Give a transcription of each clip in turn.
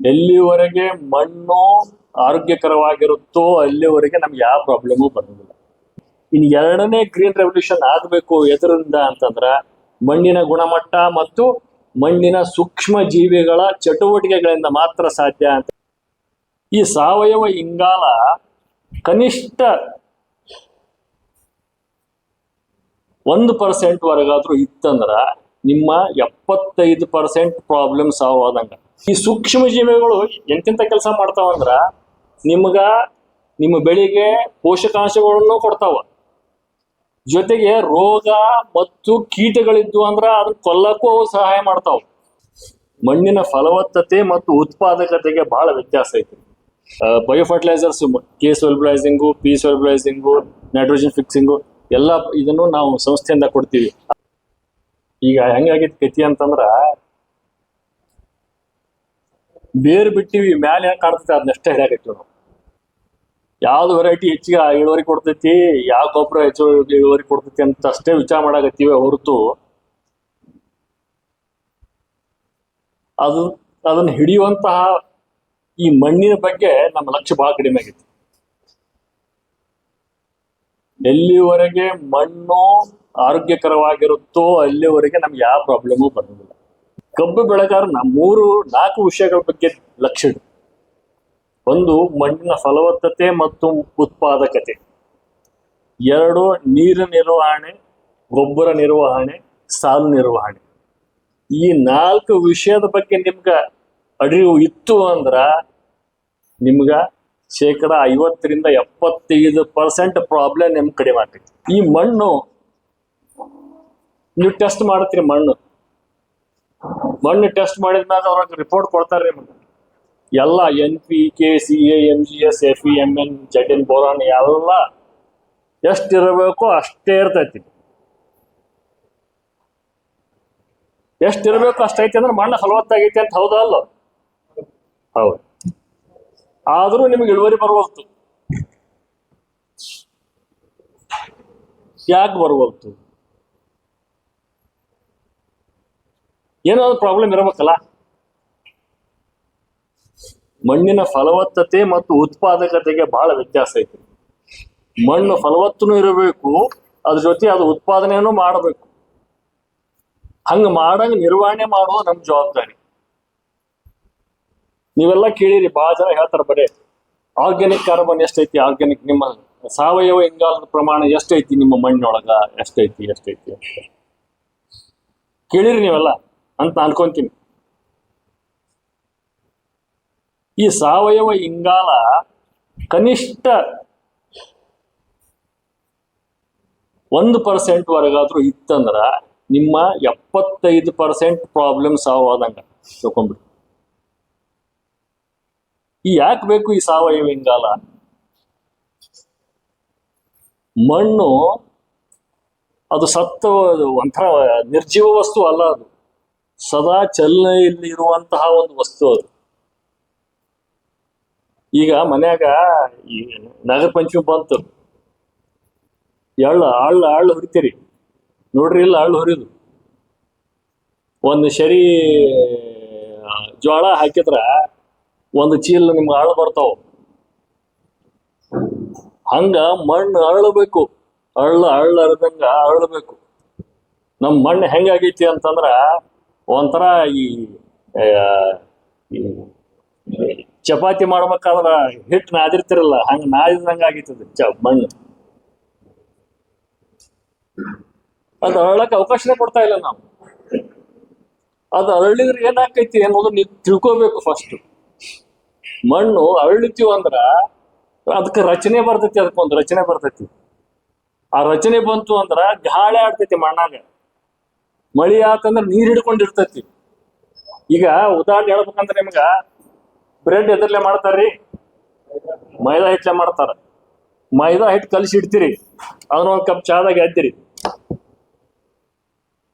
ಎಲ್ಲಿವರೆಗೆ ಮಣ್ಣು ಆರೋಗ್ಯಕರವಾಗಿರುತ್ತೋ ಅಲ್ಲಿವರೆಗೆ ನಮ್ಗೆ ಯಾವ ಪ್ರಾಬ್ಲಮು ಬರೋದಿಲ್ಲ. ಇನ್ನು ಎರಡನೇ ಗ್ರೀನ್ ರೆವಲ್ಯೂಷನ್ ಆಗಬೇಕು ಎದರಿಂದ ಅಂತಂದ್ರ ಮಣ್ಣಿನ ಗುಣಮಟ್ಟ ಮತ್ತು ಮಣ್ಣಿನ ಸೂಕ್ಷ್ಮ ಜೀವಿಗಳ ಚಟುವಟಿಕೆಗಳಿಂದ ಮಾತ್ರ ಸಾಧ್ಯ ಅಂತ. ಈ ಸಾವಯವ ಇಂಗಾಲ ಕನಿಷ್ಠ 1% ವರೆಗಾದ್ರೂ ಇತ್ತಂದ್ರ ನಿಮ್ಮ 75% ಪ್ರಾಬ್ಲಮ್ ಸಾಲ್ವ್ ಆದಂಗ. ಈ ಸೂಕ್ಷ್ಮ ಜೀವಿಗಳು ಎಂತೆಂತ ಕೆಲಸ ಮಾಡ್ತಾವಂದ್ರ ನಿಮ್ಮ ಬೆಳೆಗೆ ಪೋಷಕಾಂಶಗಳನ್ನು ಕೊಡ್ತಾವ, ಜೊತೆಗೆ ರೋಗ ಮತ್ತು ಕೀಟಗಳಿದ್ವು ಅಂದ್ರ ಅದನ್ನ ಕೊಲ್ಲಕ್ಕೂ ಅವು ಸಹಾಯ ಮಾಡ್ತಾವ. ಮಣ್ಣಿನ ಫಲವತ್ತತೆ ಮತ್ತು ಉತ್ಪಾದಕತೆಗೆ ಬಹಳ ವ್ಯತ್ಯಾಸ ಐತಿ. Biofertilisers, K ಸೊಲ್ಬಿಲೈಸಿಂಗು, P ಸೊಲ್ಬಿಲೈಸಿಂಗು, nitrogen fixing ಎಲ್ಲ ಇದನ್ನು ನಾವು ಸಂಸ್ಥೆಯಿಂದ ಕೊಡ್ತೀವಿ. ಈಗ ಹೆಂಗಾಗಿತ್ತು ಕತಿ ಅಂತಂದ್ರ ಬೇರ್ ಬಿಟ್ಟಿವಿ, ಮ್ಯಾಲೆ ಹೆಂಗ್ ಕಾಣ್ತೈತಿ ಅದನ್ನಷ್ಟೇ ಹಿಡಿಯಾಕತ್ತೀವಿ ನಾವು. ಯಾವ್ದು ವೆರೈಟಿ ಹೆಚ್ಚಿಗೆ ಇಳುವರಿ ಕೊಡ್ತೈತಿ, ಯಾವ ಗೊಬ್ಬರ ಹೆಚ್ಚು ಇಳುವರಿ ಕೊಡ್ತೈತಿ ಅಂತ ಅಷ್ಟೇ ವಿಚಾರ ಮಾಡಾಕತ್ತೀವಿ ಹೊರತು ಅದನ್ನ ಹಿಡಿಯುವಂತಹ ಈ ಮಣ್ಣಿನ ಬಗ್ಗೆ ನಮ್ಮ ಲಕ್ಷ್ಯ ಬಹಳ ಕಡಿಮೆ ಆಗೈತಿ. ಎಲ್ಲಿವರೆಗೆ ಮಣ್ಣು ಆರೋಗ್ಯಕರವಾಗಿರುತ್ತೋ ಅಲ್ಲಿವರೆಗೆ ನಮ್ಗೆ ಯಾವ ಪ್ರಾಬ್ಲಮು ಬರೋದಿಲ್ಲ. ಕಬ್ಬು ಬೆಳೆಗಾರನ 3-4 ವಿಷಯಗಳ ಬಗ್ಗೆ ಲಕ್ಷ್ಯ ಇಡು. ಒಂದು, ಮಣ್ಣಿನ ಫಲವತ್ತತೆ ಮತ್ತು ಉತ್ಪಾದಕತೆ. 2, ನೀರು ನಿರ್ವಹಣೆ, ಗೊಬ್ಬರ ನಿರ್ವಹಣೆ, ಸಾಲು ನಿರ್ವಹಣೆ. ಈ 4 ವಿಷಯದ ಬಗ್ಗೆ ನಿಮ್ಗ ಅರಿವು ಇತ್ತು ಅಂದ್ರ ನಿಮ್ಗ 50-75% ಪ್ರಾಬ್ಲಮ್ ನಿಮ್ ಕಡಿಮೆ ಆಗ್ತೈತಿ. ಈ ಮಣ್ಣು ನೀವು ಟೆಸ್ಟ್ ಮಾಡ್ತೀರಿ, ಮಣ್ಣು ಟೆಸ್ಟ್ ಮಾಡಿದ್ಮ್ಯಾಗ ಅವ್ರಿಗೆ ರಿಪೋರ್ಟ್ ಕೊಡ್ತಾರೆ. ಎಲ್ಲ NPK, CA, MGS, Fe, Mn, Zn, boron ಎಲ್ಲ ಎಷ್ಟಿರಬೇಕು ಅಷ್ಟೇ ಇರ್ತೈತಿ. ಎಷ್ಟಿರ್ಬೇಕು ಅಷ್ಟೈತಿ ಅಂದ್ರೆ ಮಣ್ಣು ಫಲವತ್ತಾಗೈತಿ ಅಂತ. ಹೌದಾ ಅಲ್ಲ? ಹೌದು. ಆದ್ರೂ ನಿಮ್ಗೆ ಇಳುವರಿ ಬರುವಲ್ತು. ಯಾಕೆ ಬರುವಲ್ತು? ಏನೋ ಪ್ರಾಬ್ಲಮ್ ಇರಬೇಕಲ್ಲ. ಮಣ್ಣಿನ ಫಲವತ್ತತೆ ಮತ್ತು ಉತ್ಪಾದಕತೆಗೆ ಬಹಳ ವ್ಯತ್ಯಾಸ ಐತಿ. ಮಣ್ಣು ಫಲವತ್ತೂ ಇರಬೇಕು, ಅದ್ರ ಜೊತೆ ಅದು ಉತ್ಪಾದನೆಯನ್ನು ಮಾಡಬೇಕು. ಹಂಗ ಮಾಡಂಗ ನಿರ್ವಹಣೆ ಮಾಡುವ ನಮ್ ಜವಾಬ್ದಾರಿ. ನೀವೆಲ್ಲ ಕೇಳಿರಿ, ಬಹಳ ಜನ ಹೇಳ್ತಾರ ಬರೇ ಆರ್ಗ್ಯಾನಿಕ್ ಕಾರ್ಬನ್ ಎಷ್ಟೈತಿ, ಆರ್ಗ್ಯಾನಿಕ್ ನಿಮ್ಮ ಸಾವಯವ ಇಂಗಾಲದ ಪ್ರಮಾಣ ಎಷ್ಟೈತಿ, ನಿಮ್ಮ ಮಣ್ಣೊಳಗ ಎಷ್ಟೈತಿ ಅಂತ ಕೇಳಿರಿ ನೀವೆಲ್ಲ ಅಂತ ಅನ್ಕೊಂತೀನಿ. ಈ ಸಾವಯವ ಇಂಗಾಲ ಕನಿಷ್ಠ 1% ವರೆಗಾದ್ರೂ ಇತ್ತಂದ್ರ ನಿಮ್ಮ 75% ಪ್ರಾಬ್ಲಮ್ ಸಾಲ್ವ್ ಆದಂಗ ತಿಳ್ಕೊಂಡ್ಬಿಡಿ. ಈ ಯಾಕೆ ಬೇಕು ಈ ಸಾವಯವ ಇಂಗಾಲ? ಮಣ್ಣು ಅದು ಒಂಥರ ನಿರ್ಜೀವ ವಸ್ತು ಅಲ್ಲ, ಅದು ಸದಾ ಚಲನೆಯಲ್ಲಿ ಇರುವಂತಹ ಒಂದು ವಸ್ತು ಅದು. ಈಗ ಮನ್ಯಾಗ ಈ ನಾಗರ ಪಂಚಮಿ ಬಂತು, ಅಳ್ಳು ಹೊಡಿತೀರಿ ನೋಡ್ರಿ, ಇಲ್ಲ ಅಳ್ಳು ಹೊರಿದು ಒಂದು ಶರಿ ಜೋಳ ಹಾಕಿದ್ರ ಒಂದು ಚೀಲ ನಿಮ್ಗೆ ಅಳ್ಳು ಬರ್ತಾವ. ಹಂಗ ಮಣ್ಣು ಅರಳಬೇಕು, ಅರಳದಂಗ ಅರಳಬೇಕು. ನಮ್ಮ ಮಣ್ಣು ಹೆಂಗಾಗೈತಿ ಅಂತಂದ್ರ ಒಂಥರ ಈ ಚಪಾತಿ ಮಾಡ್ಬೇಕಾದ್ರ ಹಿಟ್ಟು ನಾದಿರ್ತಿರಲ್ಲ, ಹಂಗ ನಾದಿದಂಗ ಆಗೈತದ ಮಣ್ಣು. ಅದು ಅರಳಕ್ಕೆ ಅವಕಾಶನೇ ಕೊಡ್ತಾ ಇಲ್ಲ ನಾವು. ಅದು ಅರಳಿದ್ರೆ ಏನಾಕೈತಿ ಅನ್ನೋದು ನೀವು ತಿಳ್ಕೋಬೇಕು ಫಸ್ಟ್. ಮಣ್ಣು ಅರಳಿತೀವಿ ಅಂದ್ರ ಅದಕ್ಕೆ ರಚನೆ ಬರ್ತೈತಿ, ಅದಕ್ಕೊಂದು ರಚನೆ ಬರ್ತೈತಿ. ಆ ರಚನೆ ಬಂತು ಅಂದ್ರ ಗಾಳಿ ಆಡ್ತೈತಿ ಮಣ್ಣಾಗ. ಮಳಿ ಆತಂದ್ರ ನೀರ್ ಹಿಡ್ಕೊಂಡಿರ್ತೈತಿ. ಈಗ ಉದಾಹರಣೆ ಹೇಳ್ಬೇಕಂದ್ರೆ ನಿಮ್ಗ ಬ್ರೆಡ್ ಎದರ್ಲೆ ಮಾಡ್ತಾರ್ರಿ? ಮೈದಾ ಹಿಟ್ಲೆ ಮಾಡ್ತಾರ. ಮೈದಾ ಹಿಟ್ಟು ಕಲಿಸಿ ಇಡ್ತೀರಿ, ಅದನ್ನ ಒಂದ್ ಕಪ್ ಚಾದಾಗ ಎದ್ದಿರಿ,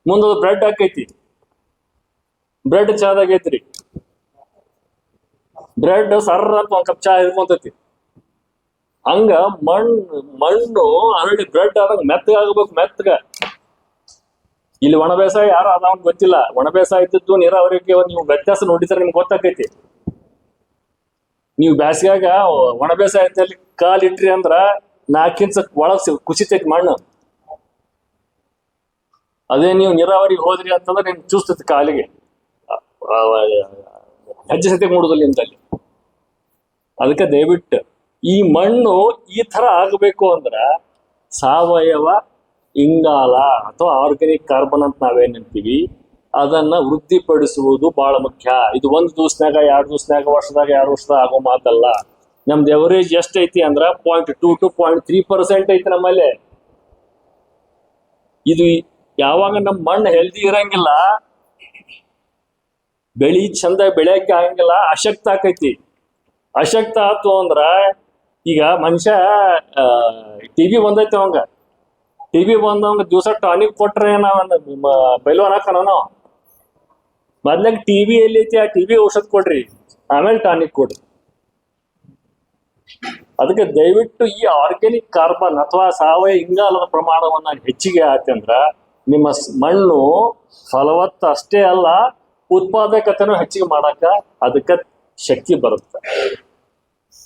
ಮುಂದದು ಬ್ರೆಡ್ ಹಾಕೈತಿ, ಬ್ರೆಡ್ ಚಾದಾಗ ಐತ್ರಿ, ಬ್ರೆಡ್ ಸರ್ರ ಅಂತ ಒಂದ್ ಕಪ್ ಚಾ ಹಿಡ್ಕೊಂತೈತಿ. ಹಂಗ ಮಣ್ಣು ಅರಳಿ ಬ್ರೆಡ್ ಆದಾಗ ಮೆತ್ತಗಾಗಬೇಕು, ಮೆತ್ತಗ. ಇಲ್ಲಿ ಒಣ ಬೇಸಾಯ ಯಾರು ಅದಾವ್ ಗೊತ್ತಿಲ್ಲ. ಒಣ ಬೇಸಾಯ ಇದ್ದದ್ದು ನೀರಾವರಿಗೆ ನೀವು ವ್ಯತ್ಯಾಸ ನೋಡಿದ್ರೆ ನಿಮ್ಗೆ ಗೊತ್ತಾಕೈತಿ. ನೀವು ಬ್ಯಾಸಿಗ್ಯಾಗ ಒಣ ಬೇಸಾಯದಲ್ಲಿ ಕಾಲಿಟ್ರಿ ಅಂದ್ರ 4 ಇಂಚ್ ಒಳಗ್ ಕುಸಿತೈತಿ ಮಣ್ಣು. ಅದೇ ನೀವು ನೀರಾವರಿಗೆ ಹೋದ್ರಿ ಅಂತಂದ್ರೆ ನಿಮ್ಗೆ ಚೂಸ್ತೈತಿ ಕಾಲಿಗೆ, ಹೆಜ್ಜೆ ಸತಿ ಮೂಡುದಿಲ್ಲ ನಿಮ್ದಲ್ಲಿ. ಅದಕ್ಕೆ ದಯವಿಟ್ಟು ಈ ಮಣ್ಣು ಈ ತರ ಆಗಬೇಕು ಅಂದ್ರ ಸಾವಯವ ಇಂಗಾಲ ಅಥವಾ ಆರ್ಗ್ಯಾನಿಕ್ ಕಾರ್ಬನ್ ಅಂತ ನಾವೇನಂತೀವಿ ಅದನ್ನ ವೃದ್ಧಿಪಡಿಸುವುದು ಬಹಳ ಮುಖ್ಯ. ಇದು 1 ದಿವಸನಾಗ 2 ದಿವಸನಾಗ ವರ್ಷದಾಗ 2 ವರ್ಷದಾಗ ಆಗೋ ಮಾತಲ್ಲ. ನಮ್ದು ಎವರೇಜ್ ಎಷ್ಟೈತಿ ಅಂದ್ರ 0.2 to 0.3% ಐತಿ ನಮ್ಮಲ್ಲಿ. ಇದು ಯಾವಾಗ ನಮ್ಮ ಮಣ್ಣು ಹೆಲ್ದಿ ಇರಂಗಿಲ್ಲ, ಬೆಳಿ ಚಂದ ಬೆಳೆಯಕ್ಕೆ ಆಗಂಗಿಲ್ಲ, ಅಶಕ್ತ ಆಕೈತಿ. ಅಶಕ್ತ ಆತು ಅಂದ್ರ ಈಗ ಮನುಷ್ಯ ಟಿವಿ ಬಂದೈತಿ, ಅವಂಗ ಟಿವಿ ಬಂದವಂಗ ದಿವಸ ಟಾನಿಕ್ ಕೊಟ್ರೆ ನಾವ್ ಬೈಲ್ವಾನ್ ಹಾಕಣ ನಾವು. ಮೊದ್ಲಾಗ ಟಿವಿ ಎಲ್ಲೈತಿ, ಆ ಟಿವಿ ಔಷಧ ಕೊಡ್ರಿ, ಆಮೇಲೆ ಟಾನಿಕ್ ಕೊಡ್ರಿ. ಅದಕ್ಕೆ ದಯವಿಟ್ಟು ಈ ಆರ್ಗ್ಯಾನಿಕ್ ಕಾರ್ಬನ್ ಅಥವಾ ಸಾವಯವ ಇಂಗಾಲದ ಪ್ರಮಾಣವನ್ನ ಹೆಚ್ಚಿಗೆ ಆಯ್ತಂದ್ರ ನಿಮ್ಮ ಮಣ್ಣು ಫಲವತ್ತ ಅಷ್ಟೇ ಅಲ್ಲ, ಉತ್ಪಾದಕತೆನೂ ಹೆಚ್ಚಿಗೆ ಮಾಡಾಕ ಅದಕ್ಕೆ ಶಕ್ತಿ ಬರುತ್ತೆ.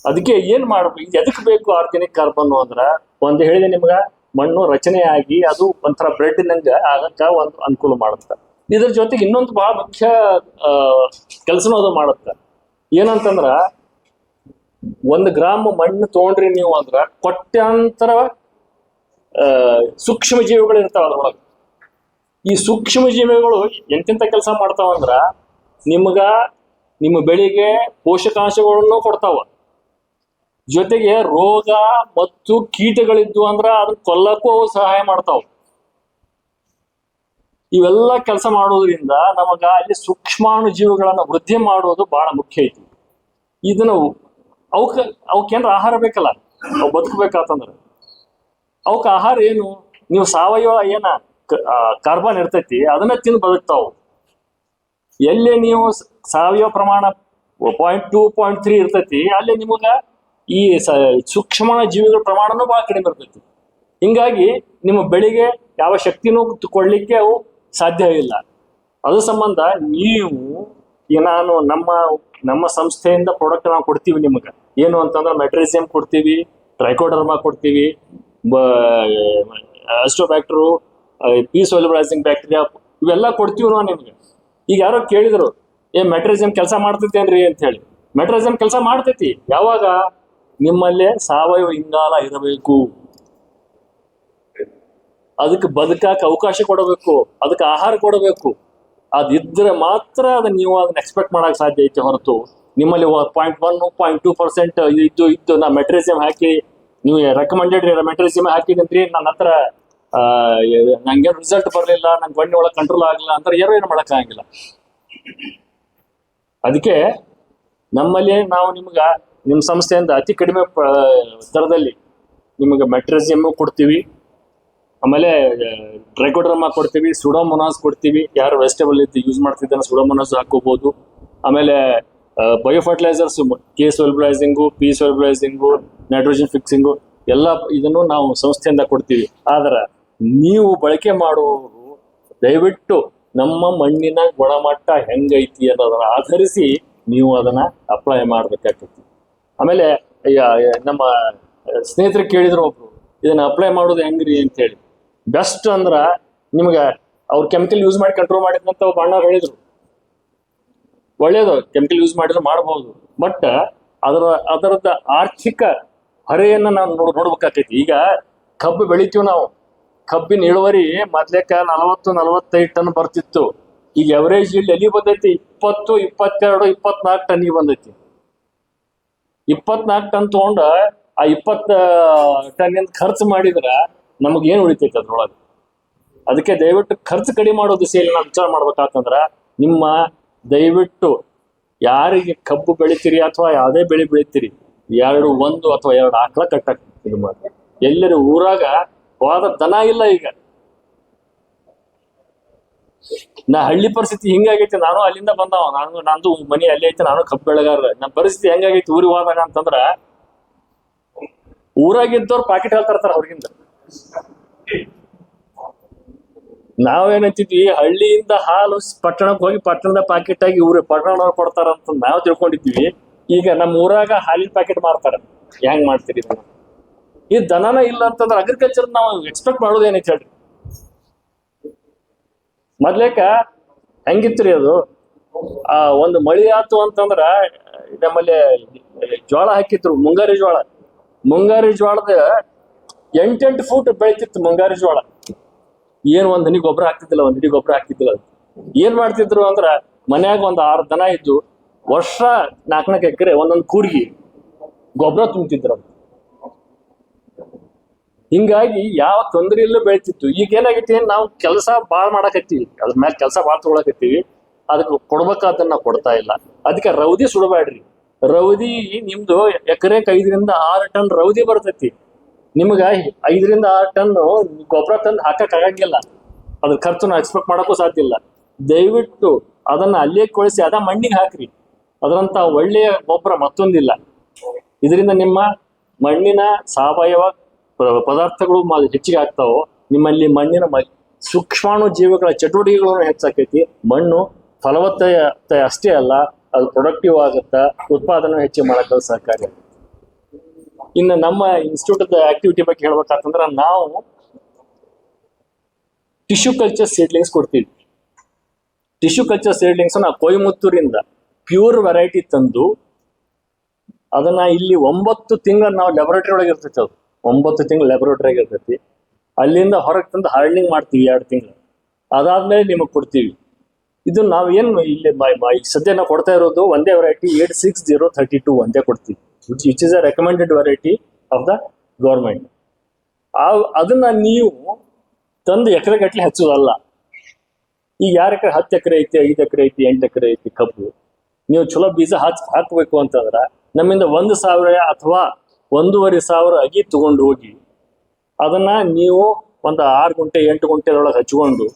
ಅದಕ್ಕೆ ಏನ್ ಮಾಡ್ಬೇಕು, ಇದು ಎದಕ್ ಬೇಕು ಆರ್ಗ್ಯಾನಿಕ್ ಕಾರ್ಬನ್ ಅಂದ್ರ, ಒಂದು ಹೇಳಿದೆ ನಿಮ್ಗ, ಮಣ್ಣು ರಚನೆ ಆಗಿ ಅದು ಒಂಥರ ಬ್ರೆಡ್ ನಂಗ ಆಗಕ್ಕ ಒಂದು ಅನುಕೂಲ ಮಾಡುತ್ತೆ. ಇದ್ರ ಜೊತೆಗೆ ಇನ್ನೊಂದು ಬಹಳ ಮುಖ್ಯ ಕೆಲಸನೂ ಅದು ಮಾಡುತ್ತೆ. ಏನಂತಂದ್ರ 1 ಗ್ರಾಮ್ ಮಣ್ಣು ತಗೊಂಡ್ರಿ ನೀವು ಅಂದ್ರ ಕೋಟ್ಯಾಂತರ ಸೂಕ್ಷ್ಮ ಜೀವಿಗಳು ಇರ್ತಾವ ಅದ್ರೊಳಗೆ. ಈ ಸೂಕ್ಷ್ಮ ಜೀವಿಗಳು ಎಂತೆಂತ ಕೆಲಸ ಮಾಡ್ತಾವಂದ್ರ ನಿಮ್ಮ ಬೆಳೆಗೆ ಪೋಷಕಾಂಶಗಳನ್ನು ಕೊಡ್ತಾವ, ಜೊತೆಗೆ ರೋಗ ಮತ್ತು ಕೀಟಗಳಿದ್ವು ಅಂದ್ರ ಅದನ್ನ ಕೊಲ್ಲಕ್ಕೂ ಅವು ಸಹಾಯ ಮಾಡ್ತಾವ. ಇವೆಲ್ಲ ಕೆಲಸ ಮಾಡೋದ್ರಿಂದ ನಮಗ ಅಲ್ಲಿ ಸೂಕ್ಷ್ಮಾಣು ಜೀವಿಗಳನ್ನ ವೃದ್ಧಿ ಮಾಡೋದು ಬಹಳ ಮುಖ್ಯ ಐತಿ. ಇದನ್ನ ಅವಕ್ಕೇನ್ರ ಆಹಾರ ಬೇಕಲ್ಲ, ಅವು ಬದುಕಬೇಕಾತಂದ್ರ ಅವಕ್ಕೆ ಆಹಾರ ಏನು? ನೀವು ಸಾವಯವ ಏನ ಕಾರ್ಬನ್ ಇರ್ತೈತಿ ಅದನ್ನ ತಿಂದು ಬದುಕ್ತಾವು. ಎಲ್ಲೇ ನೀವು ಸಾವಯವ ಪ್ರಮಾಣ 0.2, 0.3 ಇರ್ತೈತಿ, ಅಲ್ಲಿ ನಿಮಗ ಈ ಸೂಕ್ಷ್ಮ ಜೀವಿಗಳ ಪ್ರಮಾಣನೂ ಬಹಳ ಕಡಿಮೆ ಇರ್ತೈತಿ. ಹಿಂಗಾಗಿ ನಿಮ್ಮ ಬೆಳೆಗೆ ಯಾವ ಶಕ್ತಿನೂ ಕೊಡ್ಲಿಕ್ಕೆ ಅವು ಸಾಧ್ಯ ಇಲ್ಲ. ಅದ್ರ ಸಂಬಂಧ ನೀವು ಈಗ ನಾನು ನಮ್ಮ ಸಂಸ್ಥೆಯಿಂದ ಪ್ರಾಡಕ್ಟ್ ನಾವು ಕೊಡ್ತೀವಿ ನಿಮಗೆ. ಏನು ಅಂತಂದ್ರೆ ಮೆಟ್ರಿಸಿಯಂ ಕೊಡ್ತೀವಿ, ಟ್ರೈಕೋಡರ್ಮಾ ಕೊಡ್ತೀವಿ, ಅಸ್ಟೋಬ್ಯಾಕ್ಟರು, ಪಿ ಸೊಲ್ಯುಬಲೈಸಿಂಗ್ ಬ್ಯಾಕ್ಟೀರಿಯಾ, ಇವೆಲ್ಲ ಕೊಡ್ತೀವಿ ನಾವು ನಿಮ್ಗೆ. ಈಗ ಯಾರೋ ಕೇಳಿದ್ರು, ಮೆಟ್ರಿಸಿಯಂ ಕೆಲಸ ಮಾಡ್ತೈತೇನ್ರಿ ಅಂತ ಹೇಳಿ. ಮೆಟ್ರಿಸಿಯಂ ಕೆಲಸ ಮಾಡ್ತೈತಿ ಯಾವಾಗ ನಿಮ್ಮಲ್ಲೇ ಸಾವಯವ ಇಂಗಾಲ ಇರಬೇಕು. ಅದಕ್ಕೆ ಬದುಕಾಕ ಅವಕಾಶ ಕೊಡಬೇಕು, ಅದಕ್ಕೆ ಆಹಾರ ಕೊಡಬೇಕು. ಅದಿದ್ರೆ ಮಾತ್ರ ಅದನ್ನ ನೀವು ಅದನ್ನ ಎಕ್ಸ್ಪೆಕ್ಟ್ ಮಾಡಕ್ ಸಾಧ್ಯ ಐತೆ. ಹೊರತು ನಿಮ್ಮಲ್ಲಿ 0.1, 0.2% ಇದ್ದು ನಾ ಮೆಟ್ರಿಸಿಯಂ ಹಾಕಿ ನೀವು ರೆಕಮೆಂಡೆಡ್ ಮೆಟ್ರಿಸಿಯಂ ಹಾಕಿದಂತ್ರಿ ನನ್ನ ಹತ್ರ ನಂಗೆ ರಿಸಲ್ಟ್ ಬರಲಿಲ್ಲ, ನಂಗೆ ಬಣ್ಣೆ ಒಳಗೆ ಕಂಟ್ರೋಲ್ ಆಗಲಿಲ್ಲ ಅಂತ ಏನು ಮಾಡೋಕ್ಕಾಗಿಲ್ಲ. ಅದಕ್ಕೆ ನಮ್ಮಲ್ಲಿ ನಾವು ನಿಮ್ಮ ಸಂಸ್ಥೆಯಿಂದ ಅತಿ ಕಡಿಮೆ ದರದಲ್ಲಿ ನಿಮಗೆ ಮೆಟ್ರಿಸಿಯಮ್ ಕೊಡ್ತೀವಿ, ಆಮೇಲೆ ಟ್ರೈಕೋಡರ್ಮಾ ಕೊಡ್ತೀವಿ, ಸುಡೋಮೊನಾಸ್ ಕೊಡ್ತೀವಿ. ಯಾರು ವೆಜಿಟೇಬಲ್ ಯೂಸ್ ಮಾಡ್ತಿದ್ದಾನೆ ಸುಡೋಮೊನಾಸ್ ಹಾಕೋಬಹುದು. ಆಮೇಲೆ bio fertilizers, K solubilizing, P solubilizing, nitrogen fixing ಎಲ್ಲ ಇದನ್ನು ನಾವು ಸಂಸ್ಥೆಯಿಂದ ಕೊಡ್ತೀವಿ. ಆದ್ರೆ ನೀವು ಬಳಕೆ ಮಾಡುವವರು ದಯವಿಟ್ಟು ನಮ್ಮ ಮಣ್ಣಿನ ಗುಣಮಟ್ಟ ಹೆಂಗೈತಿ ಅನ್ನೋದನ್ನ ಆಧರಿಸಿ ನೀವು ಅದನ್ನ ಅಪ್ಲೈ ಮಾಡ್ಬೇಕಾಗ್ತೈತಿ. ಆಮೇಲೆ ನಮ್ಮ ಸ್ನೇಹಿತರು ಕೇಳಿದ್ರು ಒಬ್ರು, ಇದನ್ನ ಅಪ್ಲೈ ಮಾಡೋದು ಹೆಂಗ್ರಿ ಅಂತ ಹೇಳಿ. ಬೆಸ್ಟ್ ಅಂದ್ರ ನಿಮ್ಗೆ ಅವ್ರು ಕೆಮಿಕಲ್ ಯೂಸ್ ಮಾಡಿ ಕಂಟ್ರೋಲ್ ಮಾಡಿದ್ನಂತ ಒಬ್ಬ ಅಣ್ಣ ಹೇಳಿದ್ರು. ಒಳ್ಳೇದು, ಕೆಮಿಕಲ್ ಯೂಸ್ ಮಾಡಿದ್ರೆ ಮಾಡಬಹುದು. ಬಟ್ ಅದರದ ಆರ್ಥಿಕ ಹೊರೆಯನ್ನ ನಾವು ನೋಡ್ಬೇಕಾಗ್ತೈತಿ. ಈಗ ಕಬ್ಬು ಬೆಳಿತೀವಿ ನಾವು, ಕಬ್ಬಿನ ಇಳುವರಿ ಮೊದ್ಲೇಕ 40-45 ಟನ್ ಬರ್ತಿತ್ತು. ಈಗ ಎವರೇಜ್ ಇಲ್ಲಿ ಎಲ್ಲಿ ಬಂದೈತಿ? 20, 22, 24 ಟನ್ನಿಗೆ ಬಂದೈತಿ. 24 ಟನ್ ತಗೊಂಡ ಆ 20 ಟನ್ ಖರ್ಚು ಮಾಡಿದ್ರ ನಮಗೇನು ಉಳಿತೈತಿ ಅದ್ರೊಳಗೆ? ಅದಕ್ಕೆ ದಯವಿಟ್ಟು ಖರ್ಚು ಕಡಿಮೆ ಮಾಡೋ ದಿಸೆಯಲ್ಲಿ ನಾವು ವಿಚಾರ ಮಾಡ್ಬೇಕಾತಂದ್ರ ದಯವಿಟ್ಟು ಯಾರಿಗೆ ಕಬ್ಬು ಬೆಳಿತೀರಿ ಅಥವಾ ಯಾವುದೇ ಬೆಳೆ ಬೆಳಿತೀರಿ, 1 ಅಥವಾ 2 ಆಕಳ ಕಟ್ಟಾಕ್ತಿರಿ ಮಾಡಿ. ಎಲ್ಲರೂ ಊರಾಗ ಹೋದ ದನ ಇಲ್ಲ. ಈಗ ಹಳ್ಳಿ ಪರಿಸ್ಥಿತಿ ಹಿಂಗಾಗೈತಿ. ನಾನು ಅಲ್ಲಿಂದ ಬಂದವ, ನಂದು ಮನಿ ಅಲ್ಲಿ ಐತಿ, ನಾನು ಕಬ್ಬು ಬೆಳೆಗಾರ. ನಮ್ಮ ಪರಿಸ್ಥಿತಿ ಹೆಂಗಾಗೈತಿ ಊರಿಗೆ ಹೋದಾಗ ಅಂತಂದ್ರ, ಊರಾಗಿದ್ದವ್ರು ಪಾಕೆಟ್ ಹಾಲು ತರ್ತಾರ ಅವ್ರಿಗಿಂತ. ನಾವೇನಂತಿದ್ವಿ, ಹಳ್ಳಿಯಿಂದ ಹಾಲು ಪಟ್ಟಣಕ್ಕೆ ಹೋಗಿ ಪಟ್ಟಣದ ಪಾಕೆಟ್ ಆಗಿ ಪಟ್ಟಣದವ್ರು ಕೊಡ್ತಾರ ಅಂತ ನಾವು ತಿಳ್ಕೊಂಡಿದ್ವಿ. ಈಗ ನಮ್ಮ ಊರಾಗ ಹಾಲಿನ ಪ್ಯಾಕೆಟ್ ಮಾರ್ತಾರ, ಹೆಂಗ್ ಮಾಡ್ತೀರಿ ಇದನ್ನ? ಈ ದನನ ಇಲ್ಲ ಅಂತಂದ್ರೆ ಅಗ್ರಿಕಲ್ಚರ್ ನಾವು ಎಕ್ಸ್ಪೆಕ್ಟ್ ಮಾಡೋದು ಏನೈತೆ ಹೇಳ್ರಿ? ಮೊದ್ಲೇಕ ಹೆಂಗಿತ್ರಿ ಅದು? ಒಂದು ಮಳಿ ಆತು ಅಂತಂದ್ರ ನಮ್ಮಲ್ಲಿ ಜೋಳ ಹಾಕಿದ್ರು, ಮುಂಗಾರಿ ಜೋಳದ 8 ಫೂಟ್ ಬೆಳಿತಿತ್ತು ಮುಂಗಾರಿ ಜೋಳ. ಏನ್ ಒಂದ್ ಹನಿ ಗೊಬ್ಬರ ಹಾಕ್ತಿದ್ದಿಲ್ಲ, ಏನ್ ಮಾಡ್ತಿದ್ರು ಅಂದ್ರ ಮನ್ಯಾಗ ಒಂದ್ 6 ದನ ಇದ್ದು ವರ್ಷ 4 ಎಕರೆ ಒಂದೊಂದ್ ಕೂರ್ಗಿ ಗೊಬ್ಬರ ತುಂಬ್ತಿದ್ರು. ಹಿಂಗಾಗಿ ಯಾವ ತೊಂದರೆ ಇಲ್ಲೂ ಬೆಳಿತಿತ್ತು. ಈಗ ಏನಾಗೈತಿ, ನಾವು ಕೆಲಸ ಬಾಳ್ ಮಾಡಕತ್ತೀವಿ, ಅದ್ರ ಮ್ಯಾಲ ಕೆಲಸ ಬಾಳ್ ತಗೊಳಕತ್ತೀವಿ, ಅದಕ್ಕೆ ಕೊಡ್ಬೇಕಾದನ್ನ ನಾವು ಕೊಡ್ತಾ ಇಲ್ಲ. ಅದಕ್ಕೆ ರೌದಿ ಸುಡಬೇಡ್ರಿ. ರೌದಿ ನಿಮ್ದು ಎಕರೆಕ್ 5 ರಿಂದ 6 ಟನ್ ರೌದಿ ಬರ್ತೈತಿ. ನಿಮ್ಗ 5 ರಿಂದ 6 ಟನ್ ಗೊಬ್ಬರ ತಂದು ಹಾಕಕ್ ಆಗಂಗಿಲ್ಲ, ಅದ್ರ ಖರ್ಚು ನಾವು ಎಕ್ಸ್ಪೆಕ್ಟ್ ಮಾಡಕ್ಕೂ ಸಾಧ್ಯ ಇಲ್ಲ. ದಯವಿಟ್ಟು ಅದನ್ನ ಅಲ್ಲೇ ಕೊಳಿಸಿ ಅದ ಮಣ್ಣಿಗೆ ಹಾಕ್ರಿ. ಅದರಂತ ಒಳ್ಳೆಯ ಗೊಬ್ಬರ ಮತ್ತೊಂದಿಲ್ಲ. ಇದರಿಂದ ನಿಮ್ಮ ಮಣ್ಣಿನ ಸಾವಯವ ಪದಾರ್ಥಗಳು ಹೆಚ್ಚಿಗೆ ಆಗ್ತಾವೋ, ನಿಮ್ಮಲ್ಲಿ ಮಣ್ಣಿನ ಸೂಕ್ಷ್ಮಾಣು ಜೀವಿಗಳ ಚಟುವಟಿಕೆಗಳನ್ನು ಹೆಚ್ಚಾಕೈತಿ. ಮಣ್ಣು ಫಲವತ್ತತೆ ಅಷ್ಟೇ ಅಲ್ಲ, ಅದು ಪ್ರೊಡಕ್ಟಿವ್ ಆಗುತ್ತಾ, ಉತ್ಪಾದನೆ ಹೆಚ್ಚಿಗೆ ಮಾಡಕ್ಕೆ ಸಹಕಾರಿ. ಇನ್ನು ನಮ್ಮ ಇನ್ಸ್ಟಿಟ್ಯೂಟ್ ಆಕ್ಟಿವಿಟಿ ಬಗ್ಗೆ ಹೇಳ್ಬೇಕಂತಂದ್ರ, ನಾವು ಟಿಶ್ಯೂ ಕಲ್ಚರ್ ಸೀಡ್ಲಿಂಗ್ಸ್ ಕೊಡ್ತೀವಿ. ಟಿಶ್ಯೂ ಕಲ್ಚರ್ ಸೀಡ್ಲಿಂಗ್ಸ್ ನಾವು ಕೊಯಮತ್ತೂರಿಂದ ಪ್ಯೂರ್ ವೆರೈಟಿ ತಂದು ಅದನ್ನ ಇಲ್ಲಿ 9 ತಿಂಗಳು ನಾವು ಲ್ಯಾಬೊರೇಟರಿ ಒಳಗೆ ಇರ್ತೈತಿ. ಅದು 9 ತಿಂಗಳು ಲ್ಯಾಬೊರೇಟರಿ ಇರ್ತೈತಿ. ಅಲ್ಲಿಂದ ಹೊರಗೆ ತಂದು ಹಾರ್ಡ್ನಿಂಗ್ ಮಾಡ್ತೀವಿ 2 ತಿಂಗಳು. ಅದಾದ್ಮೇಲೆ ನಿಮಗೆ ಕೊಡ್ತೀವಿ. ಇದು ನಾವೇನು ಇಲ್ಲಿ ಸದ್ಯ ನಾವು ಕೊಡ್ತಾ ಇರೋದು ಒಂದೇ ವೆರೈಟಿ 86032 ಒಂದೇ ಕೊಡ್ತೀವಿ, which is a recommended variety of the government. ಅದನ್ನ ನೀವು ತಂದು ಎಕರೆ ಗಟ್ಟಲೆ ಹಚ್ಚೋದಲ್ಲ. ಈಗ 10 ಎಕರೆ ಐತಿ, 5 ಎಕರೆ ಐತಿ, 8 ಎಕರೆ ಐತಿ ಕಬ್ಬು, ನೀವು ಚಲೋ ಬೀಜ ಹಾಕಬೇಕು ಅಂತಂದ್ರ ನಮ್ಮಿಂದ 1,000 ಅಥವಾ 1,500 ಅಗಿ ತಗೊಂಡು ಹೋಗಿ ಅದನ್ನ ನೀವು ಒಂದು 6 ಗುಂಟೆ 8 ಗುಂಟೆದೊಳಗೆ ಹಚ್ಕೊಂಡು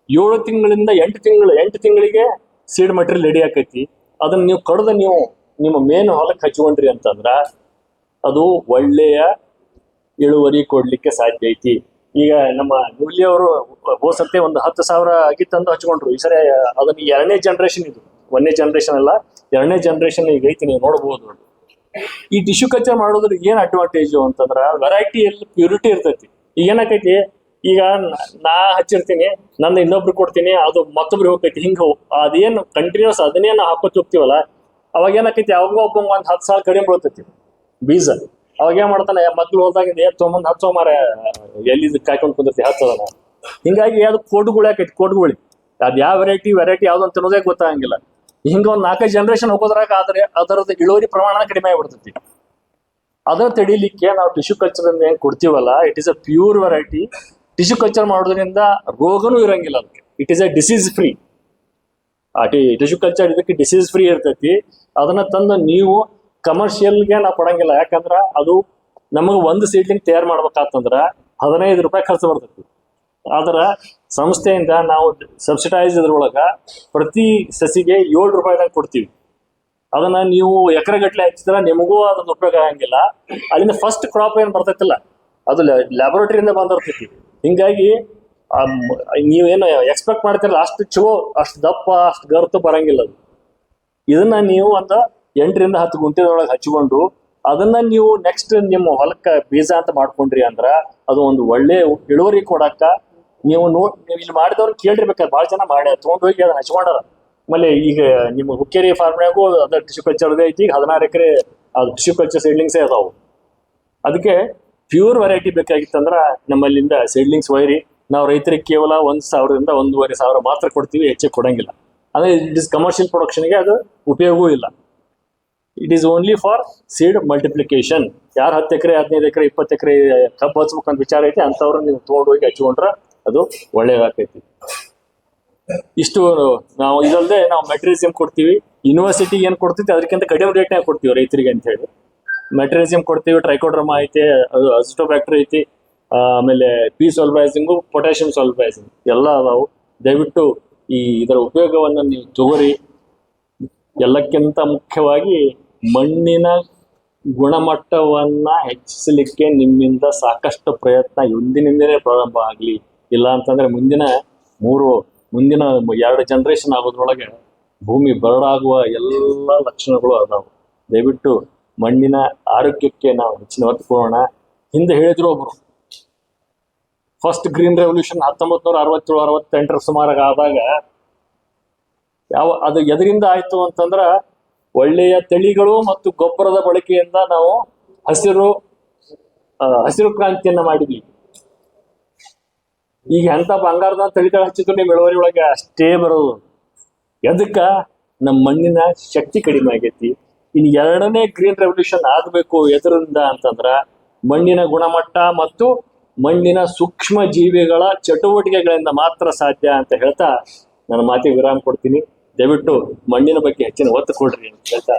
7 ತಿಂಗಳಿಂದ 8 ತಿಂಗಳಿಗೆ ಸೀಡ್ ಮಟೀರಿಯಲ್ ರೆಡಿ ಆಕೈತಿ. ಅದನ್ನ ನೀವು ಕಡ್ದು ನೀವು ನಿಮ್ಮ ಮೇನ್ ಹೊಲಕ್ಕೆ ಹಚ್ಕೊಂಡ್ರಿ ಅಂತಂದ್ರ ಅದು ಒಳ್ಳೆಯ ಇಳುವರಿ ಕೊಡ್ಲಿಕ್ಕೆ ಸಾಧ್ಯ ಐತಿ. ಈಗ ನಮ್ಮ ನುಲಿಯವರು ಹೋಸತ್ತೆ ಒಂದು 10,000 ಅಗಿ ತಂದು ಹಚ್ಕೊಂಡ್ರು. ಈ ಸರಿ ಅದನ್ನ 2ನೇ ಜನರೇಷನ್, ಇದು 1ನೇ ಜನರೇಷನ್ ಅಲ್ಲ, 2ನೇ ಜನರೇಷನ್ ಈಗ ಐತಿ, ನೀವು ನೋಡ್ಬೋದು. ಈ ಟಿಶ್ಯೂ ಕಲ್ಚರ್ ಮಾಡೋದ್ರ ಏನ್ ಅಡ್ವಾಂಟೇಜು ಅಂತಂದ್ರ ವೆರೈಟಿಯಲ್ಲಿ ಪ್ಯೂರಿಟಿ ಇರ್ತೈತಿ. ಈಗ ಏನಾಕೈತಿ, ಈಗ ನಾ ಹಚ್ಚಿರ್ತೀನಿ, ನನ್ನ ಇನ್ನೊಬ್ರು ಕೊಡ್ತೀನಿ, ಅದು ಮತ್ತೊಬ್ರಿಗೆ ಹೋಗ್ತೈತಿ. ಹಿಂಗ ಅದೇನು ಕಂಟಿನ್ಯೂಸ್ ಅದನ್ನೇ ನಾವು ಹಾಕೋತ್ ಹೋಗ್ತೀವಲ್ಲ, ಅವಾಗ ಏನಾಕೈತಿ, ಅವಾಗ ಒಬ್ಬ 10 ಸಾಲ ಕಡಿಮೆ ಬೀಳ್ತೈತಿ ಬೀಜ. ಅವಾಗ ಏನ್ ಮಾಡ್ತಾನೆ, ಮಕ್ಳು ಹೋದಾಗ ತೊಗೊಂಬಂದ್ ಹಚ್ಚೋ ಮಾರ ಎಲ್ಲಿ ಕಾಯ್ಕೊಂಡ್ ಕುಂದಿರ್ತಿ ಹಚ್ಚೋದನ. ಹಿಂಗಾಗಿ ಅದು ಕೋಡ್ಗಳು ಯಾಕೈತಿ, ಕೋಡ್ಗುಳಿ ಅದ್ ಯಾವ ವೆರೈಟಿ ಯಾವ್ದು ಅಂತ ಅನ್ನೋದೇ ಗೊತ್ತಾಗಂಗಿಲ್ಲ. ಹಿಂಗ ಒಂದ್ 4 ಜನರೇಷನ್ ಹೋಗೋದ್ರಾಗ ಆದ್ರೆ ಅದರದ ಇಳುವರಿ ಪ್ರಮಾಣ ಕಡಿಮೆ ಆಗ್ಬಿಡ್ತೈತಿ. ಅದನ್ನ ತಡಿಲಿಕ್ಕೆ ನಾವು ಟಿಶ್ಯೂ ಕಲ್ಚರ್ ಏನ್ ಕೊಡ್ತೀವಲ್ಲ, it is a pure variety. Tissue culture ಮಾಡೋದ್ರಿಂದ ರೋಗನೂ ಇರಂಗಿಲ್ಲ ಅದಕ್ಕೆ. It is a disease free. Tissue culture ಇದಕ್ಕೆ ಡಿಸೀಸ್ ಫ್ರೀ ಇರ್ತೈತಿ. ಅದನ್ನ ತಂದು ನೀವು ಕಮರ್ಷಿಯಲ್ಗೆ ನಾವು ಕೊಡಂಗಿಲ್ಲ. ಯಾಕಂದ್ರ ಅದು ನಮಗೆ ಒಂದು ಸೀಡ್ಲಿಂಗ್ ತಯಾರು ಮಾಡ್ಬೇಕಂತಂದ್ರ 15 ರೂಪಾಯಿ ಖರ್ಚು ಬರ್ತೈತಿ. ಆದ್ರ ಸಂಸ್ಥೆಯಿಂದ ನಾವು ಸಬ್ಸಿಡೈಸ್ ಇದ್ರೊಳಗ ಪ್ರತಿ ಸಸಿಗೆ 7 ರೂಪಾಯಿದಾಗ ಕೊಡ್ತೀವಿ. ಅದನ್ನ ನೀವು ಎಕರೆ ಗಟ್ಟಲೆ ಹಚ್ಚಿದ್ರ ನಿಮಗೂ ಅದ್ರ ಉಪಯೋಗ ಆಗಂಗಿಲ್ಲ. ಅಲ್ಲಿಂದ ಫಸ್ಟ್ ಕ್ರಾಪ್ ಏನ್ ಬರ್ತೈತಿಲ್ಲ, ಅದು ಲ್ಯಾಬೊರೇಟರಿಯಿಂದ ಬಂದಿರ್ತೈತಿ. ಹಿಂಗಾಗಿ ನೀವೇನು ಎಕ್ಸ್ಪೆಕ್ಟ್ ಮಾಡ್ತಿರಲ್ಲ ಅಷ್ಟು ಚಲೋ, ಅಷ್ಟು ದಪ್ಪ, ಅಷ್ಟು ಗರ್ತು ಬರಂಗಿಲ್ಲ ಅದು. ಇದನ್ನ ನೀವು ಒಂದು 8 ರಿಂದ 10 ಗುಂಟೆದೊಳಗೆ ಹಚ್ಕೊಂಡು ಅದನ್ನ ನೀವು ನೆಕ್ಸ್ಟ್ ನಿಮ್ಮ ಹೊಲಕ್ಕ ಬೀಜ ಅಂತ ಮಾಡ್ಕೊಂಡ್ರಿ ಅಂದ್ರ ಅದು ಒಂದು ಒಳ್ಳೆ ಇಳುವರಿ ಕೊಡಾಕ ನೀವು ಇಲ್ಲಿ ಮಾಡಿದವ್ರು ಕೇಳಿರ್ಬೇಕಾದ್ರೆ ಭಾಳ ಜನ ಮಾಡಿ ತೊಗೊಂಡು ಹೋಗಿ ಅದನ್ನ ಹಚ್ಕೊಂಡಾರ. ಆಮೇಲೆ ಈಗ ನಿಮ್ಮ ಹುಕ್ಕೇರಿ ಫಾರ್ಮ್ನಾಗೂ ಅದ ಟಿಶ್ಯೂ ಕಲ್ಚರ್ ಐತಿ. ಈಗ 16 ಎಕರೆ ಅದು ಟಿಶ್ಯೂ ಕಲ್ಚರ್ ಸೀಡ್ಲಿಂಗ್ಸೇ ಅದಾವು. ಅದಕ್ಕೆ ಪ್ಯೂರ್ ವೆರೈಟಿ ಬೇಕಾಗಿತ್ತಂದ್ರ ನಮ್ಮಲ್ಲಿಂದ ಸೀಡ್ಲಿಂಗ್ಸ್ ಒಯ್ರಿ. ನಾವು ರೈತರಿಗೆ ಕೇವಲ 1,000 ರಿಂದ 1,500 ಮಾತ್ರ ಕೊಡ್ತೀವಿ, ಹೆಚ್ಚಿಗೆ ಕೊಡಂಗಿಲ್ಲ. ಅಂದ್ರೆ ಇಟ್ ಇಸ್ ಕಮರ್ಷಿಯಲ್ ಪ್ರೊಡಕ್ಷನ್ಗೆ ಅದು ಉಪಯೋಗವೂ ಇಲ್ಲ. It is only for seed multiplication. ಯಾರು 10 ಎಕರೆ 15 ಎಕರೆ 20 ಎಕರೆ ಕಬ್ಬು ಹಚ್ಬೇಕಂತ ವಿಚಾರ ಐತಿ ಅಂಥವ್ರು ನೀವು ತೊಗೊಂಡು ಹೋಗಿ ಹಚ್ಕೊಂಡ್ರ ಅದು ಒಳ್ಳೇದಾಗ್ತೈತಿ. ಇಷ್ಟು ನಾವು ಇದಲ್ಲದೆ ನಾವು ಮೆಟ್ರೀಸಿಯಂ ಕೊಡ್ತೀವಿ. ಯೂನಿವರ್ಸಿಟಿ ಏನ್ ಕೊಡ್ತೈತಿ ಅದಕ್ಕಿಂತ ಕಡಿಮೆ ರೇಟ್ನಾಗ ಕೊಡ್ತೀವಿ ರೈತರಿಗೆ ಅಂತ ಹೇಳಿ. ಮೆಟ್ರೀಸಿಯಂ ಕೊಡ್ತೀವಿ, ಟ್ರೈಕೋಡ್ರಮಾ ಐತಿ, ಅದು ಅಜಿಟೋಬ್ಯಾಕ್ಟರ್ ಐತಿ, ಆಮೇಲೆ ಪಿ ಸೊಲ್ಬೈಸಿಂಗು, ಪೊಟ್ಯಾಷಿಯಂ ಸೊಲ್ಬೈಸಿಂಗ್ ಎಲ್ಲ ಅದಾವು. ದಯವಿಟ್ಟು ಇದರ ಉಪಯೋಗವನ್ನು ನೀವು ತಗೋರಿ. ಎಲ್ಲಕ್ಕಿಂತ ಮುಖ್ಯವಾಗಿ ಮಣ್ಣಿನ ಗುಣಮಟ್ಟವನ್ನ ಹೆಚ್ಚಿಸಲಿಕ್ಕೆ ನಿಮ್ಮಿಂದ ಸಾಕಷ್ಟು ಪ್ರಯತ್ನ ಇಂದಿನಿಂದಲೇ ಪ್ರಾರಂಭ ಆಗಲಿ. ಇಲ್ಲ ಅಂತಂದ್ರೆ ಮುಂದಿನ 2 ಜನರೇಷನ್ ಆಗೋದ್ರೊಳಗೆ ಭೂಮಿ ಬರಡಾಗುವ ಎಲ್ಲ ಲಕ್ಷಣಗಳು ಅದಾವು. ದಯವಿಟ್ಟು ಮಣ್ಣಿನ ಆರೋಗ್ಯಕ್ಕೆ ನಾವು ಹೆಚ್ಚಿನ ಒತ್ತು ಕೊಡೋಣ. ಹಿಂದೆ ಹೇಳಿದ್ರು ಒಬ್ರು, ಫಸ್ಟ್ ಗ್ರೀನ್ ರೆವಲ್ಯೂಷನ್ 1967-68 ಸುಮಾರಾಗ ಆದಾಗ ಅದು ಎದರಿಂದ ಆಯ್ತು ಅಂತಂದ್ರ ಒಳ್ಳೆಯ ತಳಿಗಳು ಮತ್ತು ಗೊಬ್ಬರದ ಬಳಕೆಯಿಂದ ನಾವು ಹಸಿರು ಕ್ರಾಂತಿಯನ್ನ ಮಾಡಿದ್ವಿ. ಈಗ ಎಂತ ಬಂಗಾರದ ತಳಿಗಳು ಹಚ್ಚಿದ್ರು ನೀವು ಇಳುವರಿ ಒಳಗೆ ಅಷ್ಟೇ ಬರೋದು. ಎದಕ್ಕ? ನಮ್ಮ ಮಣ್ಣಿನ ಶಕ್ತಿ ಕಡಿಮೆ ಆಗೈತಿ. ಇನ್ನು ಎರಡನೇ ಗ್ರೀನ್ ರೆವಲ್ಯೂಷನ್ ಆಗ್ಬೇಕು ಎದರಿಂದ ಅಂತಂದ್ರ ಮಣ್ಣಿನ ಗುಣಮಟ್ಟ ಮತ್ತು ಮಣ್ಣಿನ ಸೂಕ್ಷ್ಮ ಜೀವಿಗಳ ಚಟುವಟಿಕೆಗಳಿಂದ ಮಾತ್ರ ಸಾಧ್ಯ ಅಂತ ಹೇಳ್ತಾ ನನ್ನ ಮಾತಿಗೆ ವಿರಾಮ ಕೊಡ್ತೀನಿ. ದಯವಿಟ್ಟು ಮಣ್ಣಿನ ಬಗ್ಗೆ ಹೆಚ್ಚಿನ ಒತ್ತು ಕೊಡ್ರಿ ಅಂತ ಹೇಳ್ತಾ